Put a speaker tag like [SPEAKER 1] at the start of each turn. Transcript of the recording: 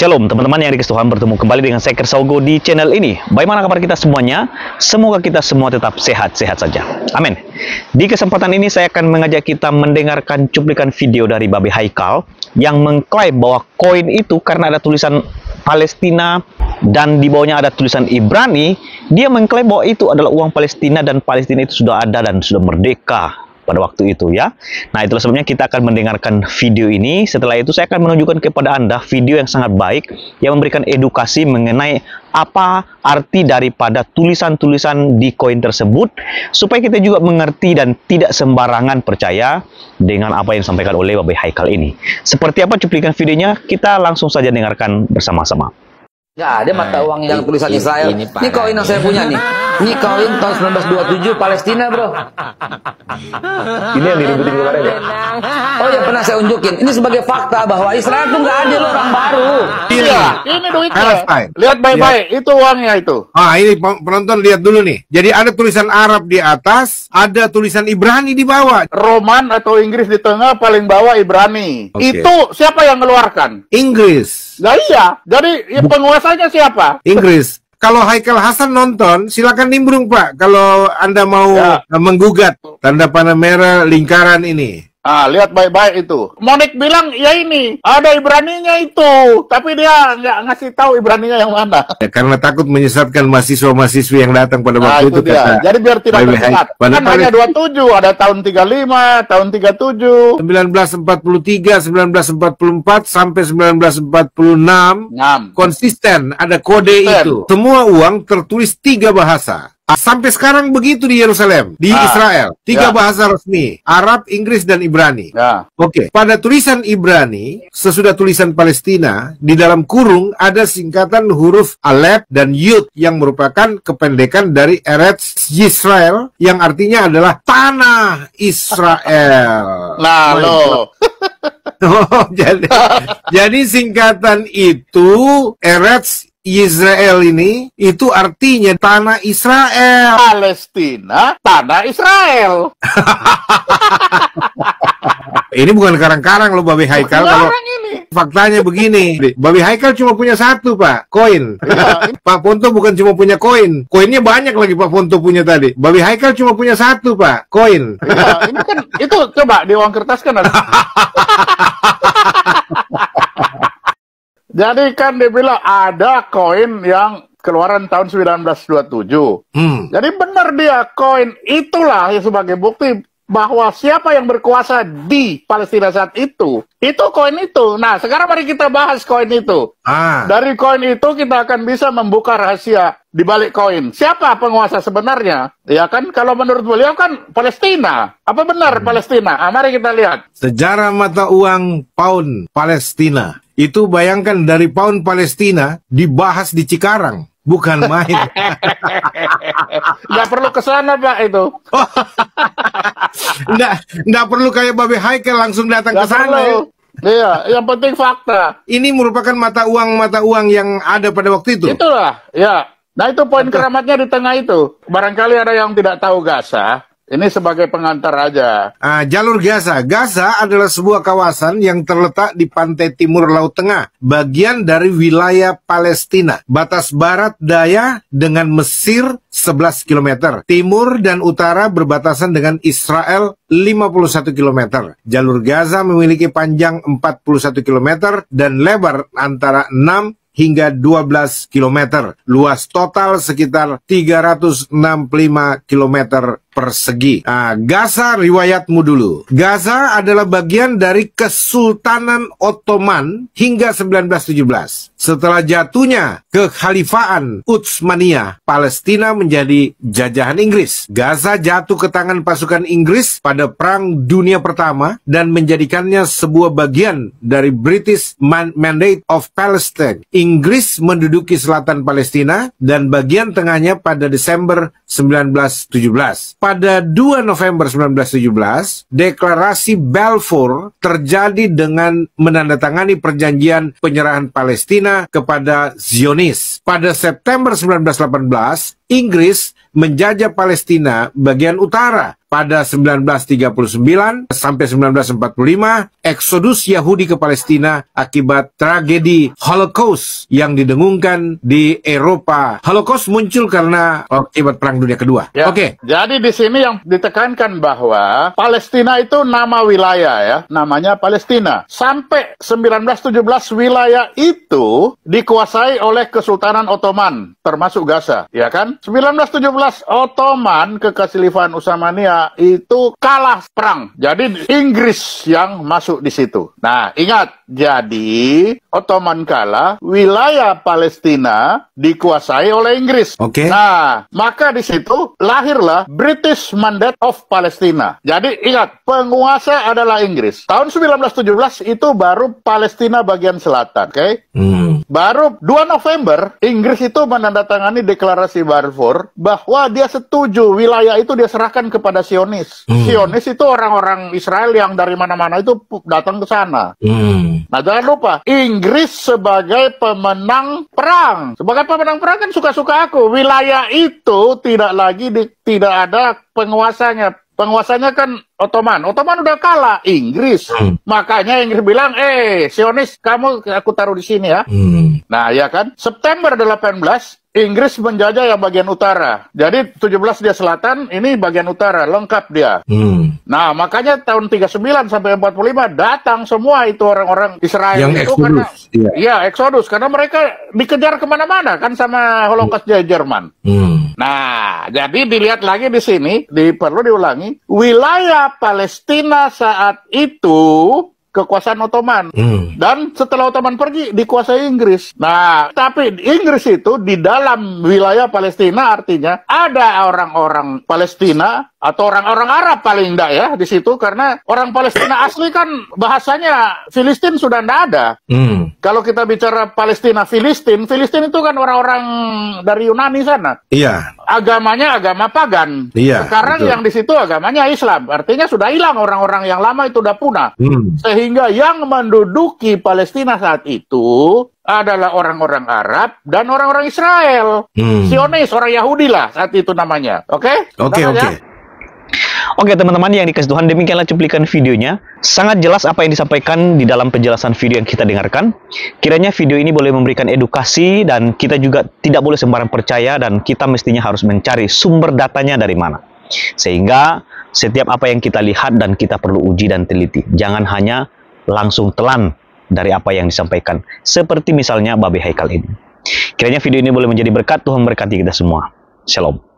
[SPEAKER 1] Shalom teman-teman yang dikasih Tuhan, bertemu kembali dengan saya Kersaugo di channel ini. Bagaimana kabar kita semuanya? Semoga kita semua tetap sehat-sehat saja. Amin. Di kesempatan ini saya akan mengajak kita mendengarkan cuplikan video dari Babe Haikal yang mengklaim bahwa koin itu karena ada tulisan Palestina dan di bawahnya ada tulisan Ibrani, dia mengklaim bahwa itu adalah uang Palestina dan Palestina itu sudah ada dan sudah merdeka pada waktu itu ya. Nah, itulah sebabnya kita akan mendengarkan video ini. Setelah itu saya akan menunjukkan kepada Anda video yang sangat baik yang memberikan edukasi mengenai apa arti daripada tulisan-tulisan di koin tersebut, supaya kita juga mengerti dan tidak sembarangan percaya dengan apa yang disampaikan oleh Babe Haikal ini. Seperti apa cuplikan videonya? Kita langsung saja dengarkan bersama-sama.
[SPEAKER 2] Nggak ada mata uang yang tulisan Israel. Ini koin yang saya punya nih. Ini koin tahun 1927 Palestina, bro.
[SPEAKER 1] Ini yang diributin kemarin ya?
[SPEAKER 2] Oh ya, pernah saya unjukin. Ini sebagai fakta bahwa Israel tuh nggak adil, orang baru.
[SPEAKER 3] Iya, ini duitnya. Lihat baik-baik, itu uangnya itu.
[SPEAKER 4] Ah, ini penonton lihat dulu nih. Jadi ada tulisan Arab di atas, ada tulisan Ibrani di bawah.
[SPEAKER 3] Roman atau Inggris di tengah, paling bawah Ibrani.
[SPEAKER 4] Oke.
[SPEAKER 3] Itu siapa yang ngeluarkan?
[SPEAKER 4] Inggris.
[SPEAKER 3] Nah iya, jadi ya, penguasanya siapa?
[SPEAKER 4] Inggris. Kalau Haikal Hasan nonton, silakan nimbrung Pak. Kalau Anda mau menggugat tanda panah merah lingkaran ini.
[SPEAKER 3] Ah, lihat baik-baik itu. Monik bilang, ya ini, ada Ibraninya itu. Tapi dia nggak ngasih tahu Ibraninya yang mana.
[SPEAKER 4] Ya, karena takut menyesatkan mahasiswa-mahasiswi yang datang pada waktu itu.
[SPEAKER 3] Dia. Jadi biar tidak tersesat. Kan hanya 27, ada tahun 35, tahun 37.
[SPEAKER 4] 1943, 1944, sampai 1946. Konsisten, ada kode itu. Semua uang tertulis 3 bahasa. Sampai sekarang begitu di Yerusalem, di Israel. 3 bahasa resmi, Arab, Inggris, dan Ibrani. Oke. Pada tulisan Ibrani, sesudah tulisan Palestina, di dalam kurung ada singkatan huruf Alef dan Yud yang merupakan kependekan dari Eretz Yisrael, yang artinya adalah tanah Israel.
[SPEAKER 3] Nah, lo.
[SPEAKER 4] Oh, jadi singkatan itu Eretz Israel ini itu artinya tanah Israel.
[SPEAKER 3] Palestina, tanah Israel.
[SPEAKER 4] Ini bukan karang-karang loh Babe Haikal. Kalau faktanya begini, Babe Haikal cuma punya 1 Pak, koin. Pak Ponto bukan cuma punya koin, koinnya banyak lagi Pak Ponto punya tadi. Babe Haikal cuma punya 1 Pak, koin.
[SPEAKER 3] Ya, ini kan itu coba di uang kertas kan ada. Jadi kan dia bilang ada koin yang keluaran tahun 1927. Jadi benar dia, koin itulah yang sebagai bukti bahwa siapa yang berkuasa di Palestina saat itu koin itu. Nah, sekarang mari kita bahas koin itu. Dari koin itu kita akan bisa membuka rahasia di balik koin. Siapa penguasa sebenarnya? Ya kan, kalau menurut beliau kan Palestina. Apa benar Palestina? Mari kita lihat.
[SPEAKER 4] Sejarah mata uang pound Palestina. Itu bayangkan dari pound Palestina dibahas di Cikarang. Bukan main.
[SPEAKER 3] Nggak perlu ke sana Pak itu.
[SPEAKER 4] Nggak perlu kayak Babe Haikal langsung datang ke sana.
[SPEAKER 3] Iya, yang penting fakta.
[SPEAKER 4] Ini merupakan mata uang yang ada pada waktu itu.
[SPEAKER 3] Itulah, ya. Nah itu poin keramatnya di tengah itu. Barangkali ada yang tidak tahu Gaza. Ini sebagai pengantar aja.
[SPEAKER 4] Jalur Gaza. Gaza adalah sebuah kawasan yang terletak di pantai timur Laut Tengah, bagian dari wilayah Palestina. Batas barat daya dengan Mesir 11 km. Timur dan utara berbatasan dengan Israel 51 km. Jalur Gaza memiliki panjang 41 km dan lebar antara 6 hingga 12 km. Luas total sekitar 365 km persegi. Gaza riwayatmu dulu. Gaza adalah bagian dari Kesultanan Ottoman hingga 1917. Setelah jatuhnya kekhalifahan Utsmaniyah, Palestina menjadi jajahan Inggris. Gaza jatuh ke tangan pasukan Inggris pada Perang Dunia Pertama dan menjadikannya sebuah bagian dari British Mandate of Palestine. Inggris menduduki selatan Palestina dan bagian tengahnya pada Desember 1917. Pada 2 November 1917, deklarasi Balfour terjadi dengan menandatangani perjanjian penyerahan Palestina kepada Zionis. Pada September 1918, Inggris menjajah Palestina bagian utara pada 1939 sampai 1945, eksodus Yahudi ke Palestina akibat tragedi Holocaust yang didengungkan di Eropa. Holocaust muncul karena akibat Perang Dunia Kedua.
[SPEAKER 3] Ya.
[SPEAKER 4] Oke.
[SPEAKER 3] Jadi di sini yang ditekankan bahwa Palestina itu nama wilayah ya, namanya Palestina. Sampai 1917 wilayah itu dikuasai oleh Kesultanan Ottoman, termasuk Gaza, ya kan? 1917 Ottoman, Kekaisaran Utsmaniyah itu kalah perang. Jadi Inggris yang masuk di situ. Nah, ingat, jadi Ottoman kalah, wilayah Palestina dikuasai oleh Inggris.
[SPEAKER 4] Oke.
[SPEAKER 3] Nah, maka di situ lahirlah British Mandate of Palestina. Jadi ingat, penguasa adalah Inggris. Tahun 1917 itu baru Palestina bagian selatan, oke? Baru 2 November, Inggris itu menandatangani deklarasi Balfour bahwa dia setuju wilayah itu dia serahkan kepada Zionis. Zionis itu orang-orang Israel yang dari mana-mana itu datang ke sana. Nah, jangan lupa, Inggris sebagai pemenang perang. Sebagai pemenang perang kan suka-suka aku. Wilayah itu tidak ada penguasanya. Penguasanya kan Ottoman. Ottoman udah kalah, Inggris. Makanya Inggris bilang, Zionis, kamu aku taruh di sini ya. Nah, ya kan? September 18, Inggris menjajah yang bagian utara. Jadi 17 dia selatan, ini bagian utara, lengkap dia. Nah, makanya tahun 39 sampai 45 datang semua itu orang-orang Israel
[SPEAKER 4] Yang
[SPEAKER 3] itu
[SPEAKER 4] eksodus,
[SPEAKER 3] karena iya, eksodus karena mereka dikejar kemana-mana kan sama Holocaust Jerman. Nah, jadi dilihat lagi di sini, perlu diulangi, wilayah Palestina saat itu kekuasaan Ottoman. Dan setelah Ottoman pergi, dikuasai Inggris. Nah, tapi Inggris itu di dalam wilayah Palestina artinya ada orang-orang Palestina atau orang-orang Arab paling enggak ya di situ, karena orang Palestina asli kan bahasanya Filistin sudah enggak ada. Kalau kita bicara Palestina, Filistin itu kan orang-orang dari Yunani sana.
[SPEAKER 4] Iya.
[SPEAKER 3] Agamanya agama pagan.
[SPEAKER 4] Iya,
[SPEAKER 3] Sekarang
[SPEAKER 4] betul.
[SPEAKER 3] yang di situ agamanya Islam. Artinya sudah hilang orang-orang yang lama itu udah punah. Sehingga yang menduduki Palestina saat itu adalah orang-orang Arab dan orang-orang Israel. Zionis, orang Yahudi lah saat itu namanya. Oke?
[SPEAKER 4] Oke.
[SPEAKER 1] Oke teman-teman yang dikasih Tuhan, demikianlah cuplikan videonya. Sangat jelas apa yang disampaikan di dalam penjelasan video yang kita dengarkan. Kiranya video ini boleh memberikan edukasi dan kita juga tidak boleh sembarang percaya dan kita mestinya harus mencari sumber datanya dari mana. Sehingga setiap apa yang kita lihat dan kita perlu uji dan teliti. Jangan hanya langsung telan dari apa yang disampaikan. Seperti misalnya Babe Haikal ini. Kiranya video ini boleh menjadi berkat, Tuhan berkati kita semua. Shalom.